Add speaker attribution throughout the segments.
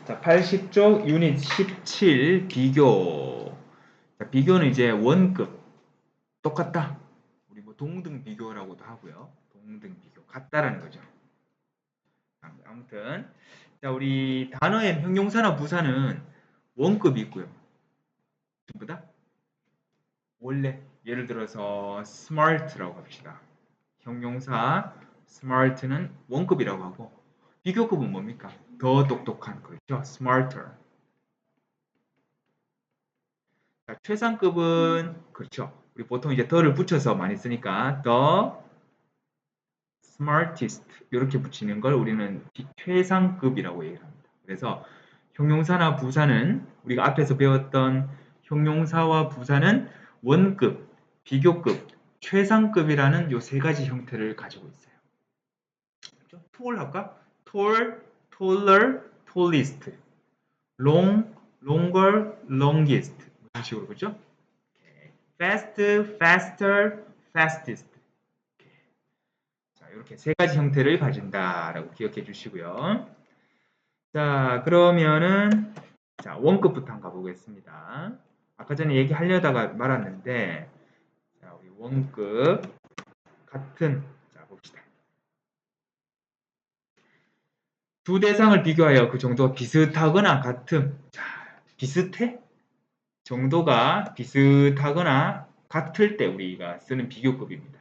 Speaker 1: 자, 80쪽 유닛 17 비교. 자, 비교는 이제 원급 똑같다. 우리 뭐 동등 비교라고도 하고요. 동등 비교 같다라는 거죠. 아무튼 자, 우리 단어의 형용사나 부사는 원급이 있고요. 전부 다 원래 예를 들어서 smart라고 합시다. 형용사 smart는 원급이라고 하고 비교급은 뭡니까? 더 똑똑한 거죠. smarter. 자, 최상급은 그렇죠. 우리 보통 이제 더를 붙여서 많이 쓰니까 the smartest 이렇게 붙이는 걸 우리는 최상급이라고 얘기를 합니다. 그래서 형용사나 부사는 우리가 앞에서 배웠던 형용사와 부사는 원급, 비교급, 최상급이라는 요 세 가지 형태를 가지고 있어요. tall 할까? tall, taller, tallest, long, longer, longest 이런 식으로 그죠? fast, faster, fastest. 자, 이렇게 세 가지 형태를 가진다라고 기억해 주시고요. 자, 그러면은 자, 원급부터 한번 가보겠습니다. 아까 전에 얘기하려다가 말았는데 자, 우리 원급 같은 자, 봅시다. 두 대상을 비교하여 그 정도가 비슷하거나 같음. 자, 비슷해? 정도가 비슷하거나 같을 때 우리가 쓰는 비교급입니다.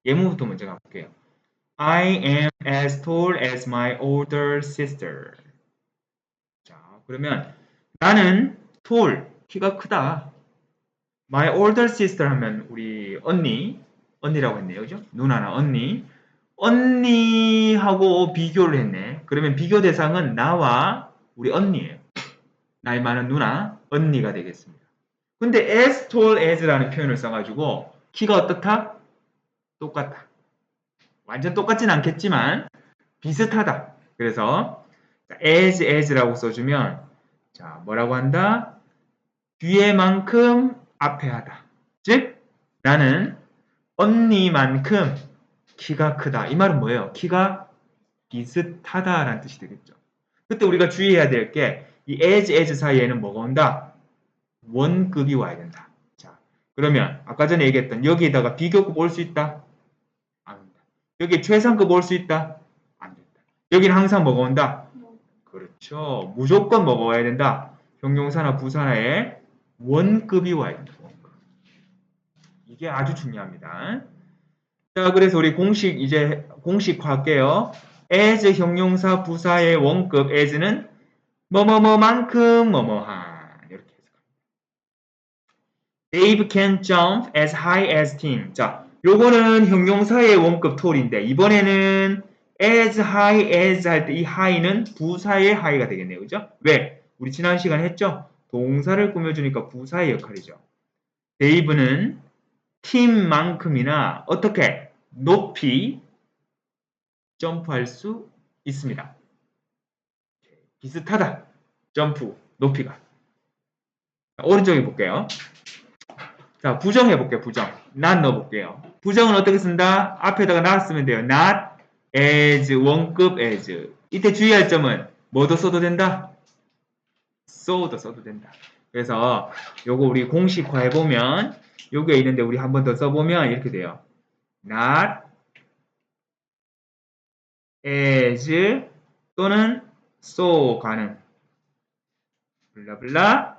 Speaker 1: 예문부터 먼저 가볼게요. I am as tall as my older sister. 자, 그러면 나는 tall, 키가 크다. My older sister 하면 우리 언니라고 했네요. 그죠? 누나나 언니. 언니하고 비교를 했네. 그러면 비교 대상은 나와 우리 언니예요. 나이 많은 누나, 언니가 되겠습니다. 근데 as tall as라는 표현을 써가지고 키가 어떻다? 똑같다. 완전 똑같진 않겠지만 비슷하다. 그래서 as라고 써주면 자 뭐라고 한다? 뒤에만큼 앞에 하다. 즉 나는 언니만큼 키가 크다. 이 말은 뭐예요? 키가 비슷하다라는 뜻이 되겠죠. 그때 우리가 주의해야 될 게 이 as 사이에는 뭐가 온다? 원급이 와야 된다. 자, 그러면 아까 전에 얘기했던 여기에다가 비교급 올 수 있다? 안 온다. 여기 최상급 올 수 있다? 안 된다. 여기는 항상 뭐가 온다? 그렇죠. 무조건 뭐가 와야 된다? 형용사나 부사에 원급이 와야 된다. 원급. 이게 아주 중요합니다. 자, 그래서 우리 이제 공식화할게요. as 형용사 부사의 원급 as는 뭐뭐뭐만큼 뭐뭐한 이렇게 해석합니다. Dave can jump as high as Tim. 자, 요거는 형용사의 원급 tall인데 이번에는 as high as 할 때 이 high는 부사의 high가 되겠네요. 그죠? 왜? 우리 지난 시간에 했죠? 동사를 꾸며주니까 부사의 역할이죠. 데이브는 팀만큼이나 어떻게 높이 점프할 수 있습니다. 비슷하다. 점프, 높이가. 오른쪽에 볼게요. 자, 부정해 볼게요. 부정. not 넣어볼게요. 부정은 어떻게 쓴다? 앞에다가 not 쓰면 돼요. not as, 원급 as. 이때 주의할 점은 뭐도 써도 된다? so도 써도 된다. 그래서 요거 우리 공식화 해보면 요게 있는데 우리 한 번 더 써보면 이렇게 돼요. not as 또는 so 가능. 블라블라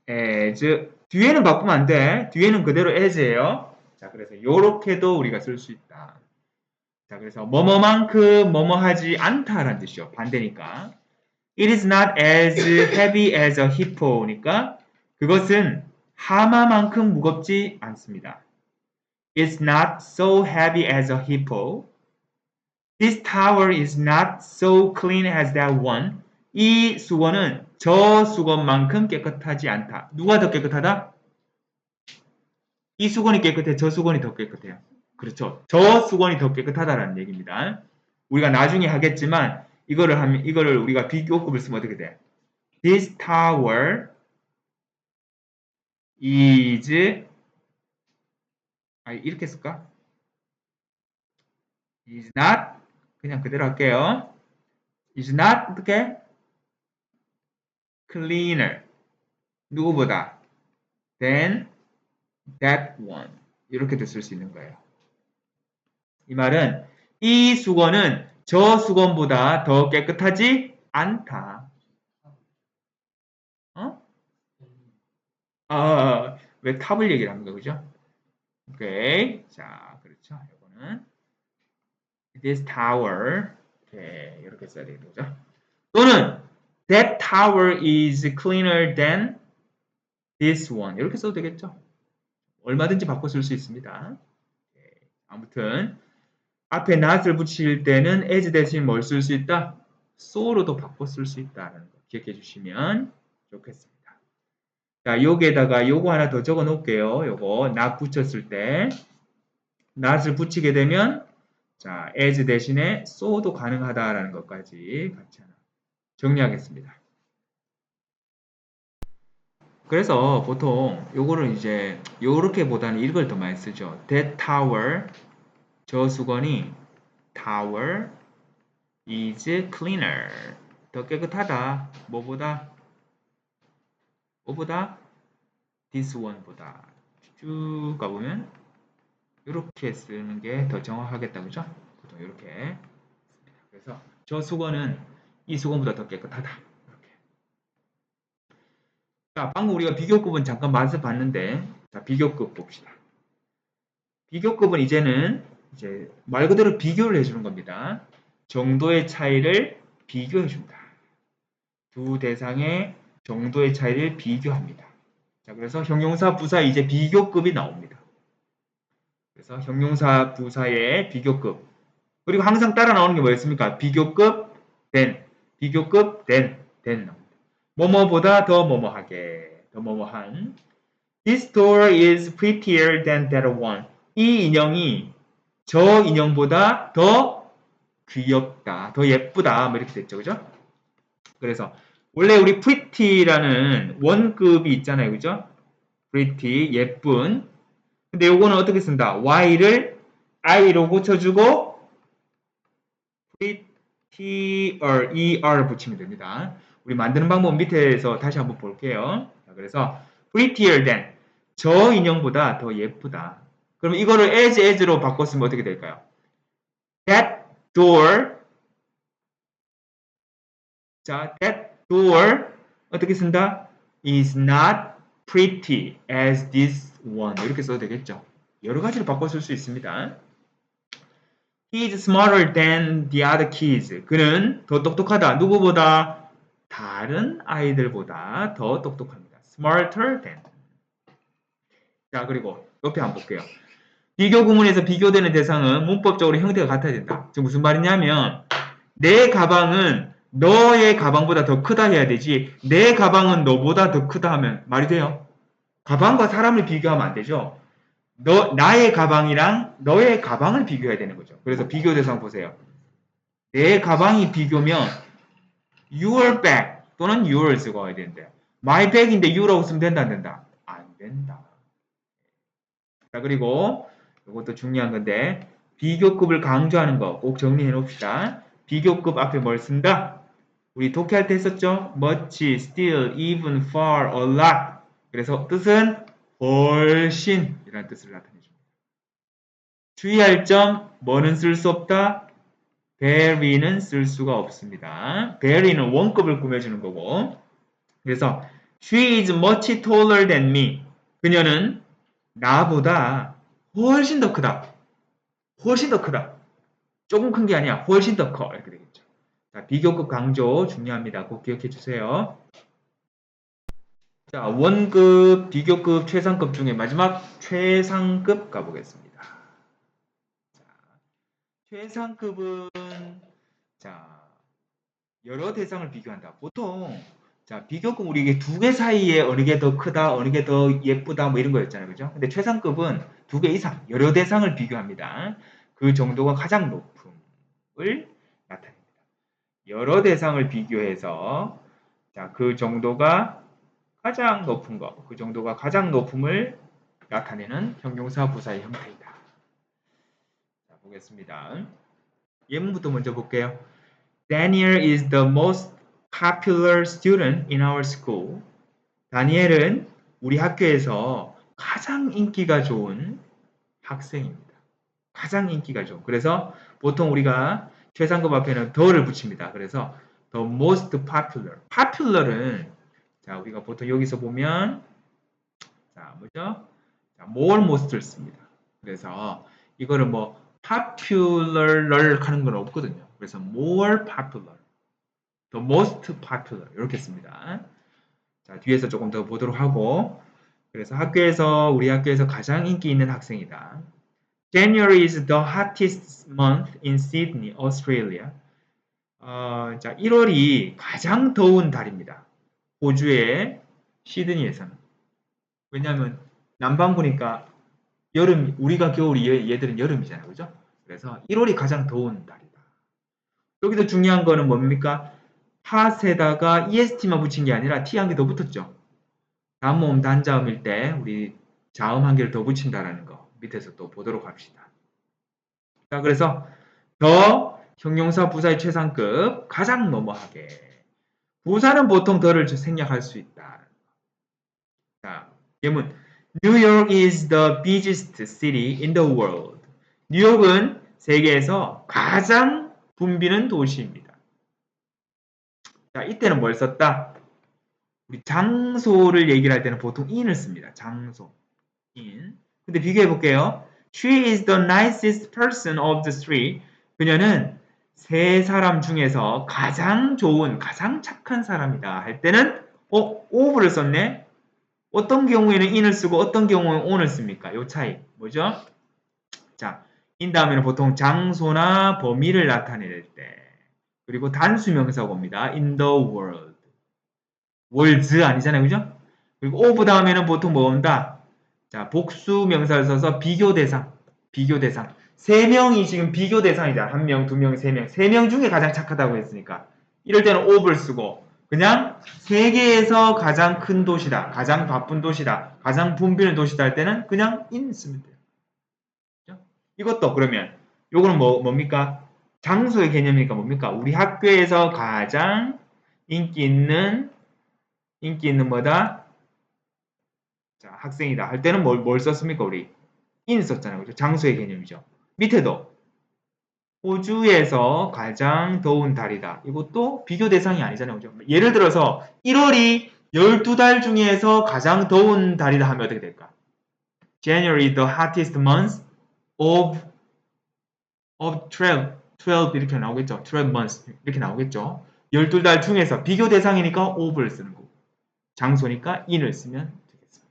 Speaker 1: as 뒤에는 바꾸면 안 돼. 뒤에는 그대로 as예요. 자, 그래서 요렇게도 우리가 쓸 수 있다. 자, 그래서 뭐뭐만큼 뭐뭐하지 않다라는 뜻이죠. 반대니까. It is not as heavy as a hippo니까 그것은 하마만큼 무겁지 않습니다. It's not so heavy as a hippo. This tower is not so clean as that one. 이 수건은 저 수건만큼 깨끗하지 않다. 누가 더 깨끗하다? 이 수건이 깨끗해, 저 수건이 더 깨끗해요. 그렇죠. 저 수건이 더 깨끗하다라는 얘기입니다. 우리가 나중에 하겠지만 이거를 우리가 비교급을 쓰면 어떻게 돼? This tower is 이렇게 쓸까? is not 그냥 그대로 할게요. is not 어떻게? cleaner. 누구보다? than that one. 이렇게도 쓸 수 있는 거예요. 이 말은 이 수건은 저 수건보다 더 깨끗하지 않다. 어? 왜 탑을 얘기를 합니까? 그죠? 오케이. 자, 그렇죠. 이거는 this tower. 오케이. 이렇게 써야 되겠죠. 그죠? 또는 that tower is cleaner than this one. 이렇게 써도 되겠죠. 얼마든지 바꿔 쓸 수 있습니다. 오케이. 아무튼 앞에 not을 붙일 때는 as 대신 뭘 쓸 수 있다? so로도 바꿔 쓸 수 있다는 거 기억해 주시면 좋겠습니다. 자, 여기에다가 요거 하나 더 적어 놓을게요. 요거 not 붙였을 때 not을 붙이게 되면 자, as 대신에 so도 가능하다라는 것까지 같이 하나 정리하겠습니다. 그래서 보통 요거를 이제 요렇게보다는 이걸 더 많이 쓰죠. That tower, 저 수건이 tower is cleaner. 더 깨끗하다. 뭐보다? this one보다. 쭉 가보면 이렇게 쓰는 게 더 정확하겠다. 그죠? 보통 이렇게. 그래서 저 수건은 이 수건보다 더 깨끗하다. 이렇게. 자, 방금 우리가 비교급은 잠깐 맛을 봤는데, 자, 비교급 봅시다. 비교급은 이제는 이제 말 그대로 비교를 해주는 겁니다. 정도의 차이를 비교해준다. 두 대상의 정도의 차이를 비교합니다. 자, 그래서 형용사, 부사 이제 비교급이 나옵니다. 그래서 형용사, 부사의 비교급. 그리고 항상 따라 나오는 게 뭐였습니까? 비교급, then. 비교급, then 나옵니다. 뭐뭐보다 더 뭐뭐하게, 더 뭐뭐한. This door is prettier than that one. 이 인형이 저 인형보다 더 귀엽다, 더 예쁘다, 뭐 이렇게 됐죠, 그죠? 그래서 원래 우리 pretty라는 원급이 있잖아요, 그죠? pretty, 예쁜. 근데 요거는 어떻게 쓴다? y를 i로 고쳐주고 prettier, er 붙이면 됩니다. 우리 만드는 방법 밑에서 다시 한번 볼게요. 자, 그래서 prettier than, 저 인형보다 더 예쁘다. 그럼 이거를 as로 바꿨으면 어떻게 될까요? That door, 자, that door 어떻게 쓴다? is not pretty as this one. 이렇게 써도 되겠죠. 여러 가지로 바꿔 쓸 수 있습니다. He is smarter than the other kids. 그는 더 똑똑하다. 누구보다? 다른 아이들보다 더 똑똑합니다. Smarter than. 자, 그리고 옆에 한번 볼게요. 비교 구문에서 비교되는 대상은 문법적으로 형태가 같아야 된다. 지금 무슨 말이냐면 내 가방은 너의 가방보다 더 크다 해야 되지 내 가방은 너보다 더 크다 하면 말이 돼요? 가방과 사람을 비교하면 안 되죠. 나의 가방이랑 너의 가방을 비교해야 되는 거죠. 그래서 비교 대상 보세요. 내 가방이 비교면 your bag 또는 yours 가야 되는데 my bag인데 you라고 쓰면 된다 안 된다? 안 된다. 자, 그리고 이것도 중요한 건데 비교급을 강조하는 거 꼭 정리해 놓읍시다. 비교급 앞에 뭘 쓴다? 우리 독해할 때 했었죠? much, still, even, far, a lot. 그래서 뜻은 훨씬 이라는 뜻을 나타내줍니다. 주의할 점, 뭐는 쓸 수 없다? very는 쓸 수가 없습니다. very는 원급을 꾸며주는 거고 그래서 she is much taller than me. 그녀는 나보다 훨씬 더 크다. 훨씬 더 크다. 조금 큰 게 아니야. 훨씬 더 커. 이렇게 되겠죠. 자, 비교급 강조 중요합니다. 꼭 기억해 주세요. 자, 원급, 비교급, 최상급 중에 마지막 최상급 가보겠습니다. 자, 최상급은 자, 여러 대상을 비교한다. 보통 자, 비교급 우리 이게 두 개 사이에 어느 게 더 크다, 어느 게 더 예쁘다 뭐 이런 거였잖아요. 그죠? 근데 최상급은 두 개 이상, 여러 대상을 비교합니다. 그 정도가 가장 높음을 나타냅니다. 여러 대상을 비교해서 자, 그 정도가 가장 높은 거, 그 정도가 가장 높음을 나타내는 형용사 부사의 형태이다. 자, 보겠습니다. 예문부터 먼저 볼게요. Daniel is the most popular student in our school. 다니엘은 우리 학교에서 가장 인기가 좋은 학생입니다. 가장 인기가 좋은. 그래서 보통 우리가 최상급 앞에는 더를 붙입니다. 그래서 the most popular. popular은 자, 우리가 보통 여기서 보면 자, 뭐죠? 자, more most를 씁니다. 그래서 이거를 뭐 popular를 하는 건 없거든요. 그래서 more popular, the most popular 이렇게 씁니다. 자, 뒤에서 조금 더 보도록 하고 그래서 우리 학교에서 가장 인기 있는 학생이다. January is the hottest month in Sydney, Australia. 자, 1월이 가장 더운 달입니다. 호주의 시드니에서는. 왜냐하면 남반구니까 여름, 우리가 겨울이 얘들은 여름이잖아요. 그죠? 그래서 1월이 가장 더운 달이다. 여기서 중요한 거는 뭡니까? 핫에다가 est만 붙인 게 아니라 t 한 개 더 붙었죠. 단모음 단자음일 때 우리 자음 한 개를 더 붙인다라는 거 밑에서 또 보도록 합시다. 자, 그래서 더 형용사 부사의 최상급 가장 뭐뭐하게 부사는 보통 더를 생략할 수 있다. 자, 예문 New York is the busiest city in the world. 뉴욕은 세계에서 가장 붐비는 도시입니다. 자, 이때는 뭘 썼다? 우리 장소를 얘기를 할 때는 보통 in을 씁니다. 장소, in. 근데 비교해 볼게요. She is the nicest person of the three. 그녀는 세 사람 중에서 가장 좋은, 가장 착한 사람이다. 할 때는 of를 썼네. 어떤 경우에는 in을 쓰고 어떤 경우에는 on을 씁니까? 요 차이. 뭐죠? 자, in 다음에는 보통 장소나 범위를 나타낼 때 그리고 단수 명사가 옵니다. in the world. worlds 아니잖아요. 그죠? 그리고 of 다음에는 보통 뭐 온다? 자, 복수 명사를 써서 비교 대상. 비교 대상. 세 명이 지금 비교 대상이잖아. 한 명, 두 명, 세 명. 세 명 중에 가장 착하다고 했으니까. 이럴 때는 of를 쓰고 그냥 세계에서 가장 큰 도시다. 가장 바쁜 도시다. 가장 붐비는 도시다 할 때는 그냥 in 쓰면 돼요. 그죠? 이것도 그러면 요거는 뭡니까? 장소의 개념이니까 뭡니까? 우리 학교에서 가장 인기 있는 뭐다? 자, 학생이다 할 때는 뭘 썼습니까? 우리 in 썼잖아요. 그죠? 장소의 개념이죠. 밑에도 호주에서 가장 더운 달이다. 이것도 비교 대상이 아니잖아요. 그죠? 예를 들어서 1월이 12달 중에서 가장 더운 달이다 하면 어떻게 될까? January the hottest month of 12 이렇게 나오겠죠. 12 months 이렇게 나오겠죠. 12달 중에서 비교 대상이니까 of를 쓰는 거고 장소니까 in을 쓰면 되겠습니다.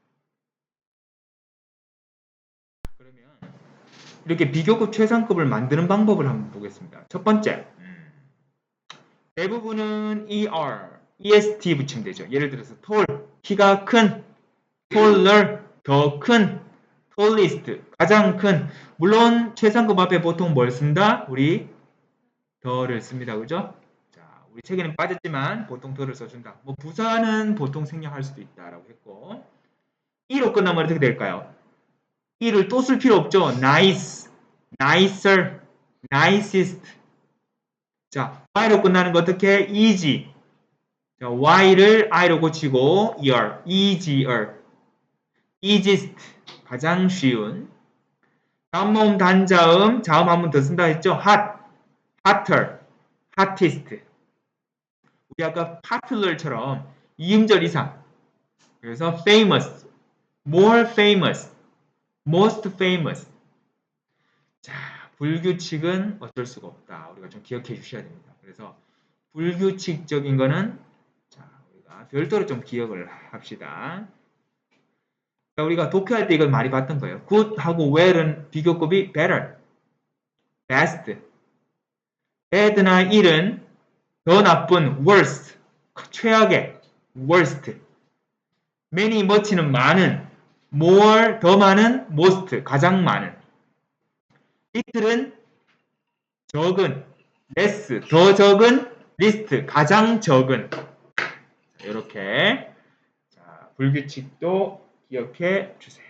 Speaker 1: 그러면 이렇게 비교급 최상급을 만드는 방법을 한번 보겠습니다. 첫 번째, 대부분은 est 붙이면 되죠. 예를 들어서 tall, 키가 큰, taller, 더 큰, tallest, 가장 큰. 물론 최상급 앞에 보통 뭘 쓴다? 우리 더를 씁니다. 그죠? 자, 우리 책에는 빠졌지만 보통 더를 써준다. 뭐 부사는 보통 생략할 수도 있다라고 했고 e로 끝나면 어떻게 될까요? e를 또 쓸 필요 없죠. nice, nicer, nicest. 자, y로 끝나는 거 어떻게? easy. 자, y를 i로 고치고 ear, easier, easiest, 가장 쉬운. 단모음 단자음, 자음 한 번 더 쓴다 했죠? hot, hotter, hottest. 우리 아까 popular처럼 이음절 이상. 그래서 famous, more famous, most famous. 자, 불규칙은 어쩔 수가 없다. 우리가 좀 기억해 주셔야 됩니다. 그래서 불규칙적인 거는 자, 우리가 별도로 좀 기억을 합시다. 자, 우리가 독해할 때 이걸 많이 봤던 거예요. good하고 well은 비교급이 better, best. bad나 ill은 더 나쁜 worst, 최악의 worst. many, much는 많은, more, 더 많은, most, 가장 많은. little은 적은, less, 더 적은, least, 가장 적은. 이렇게 자, 불규칙도 기억해 주세요.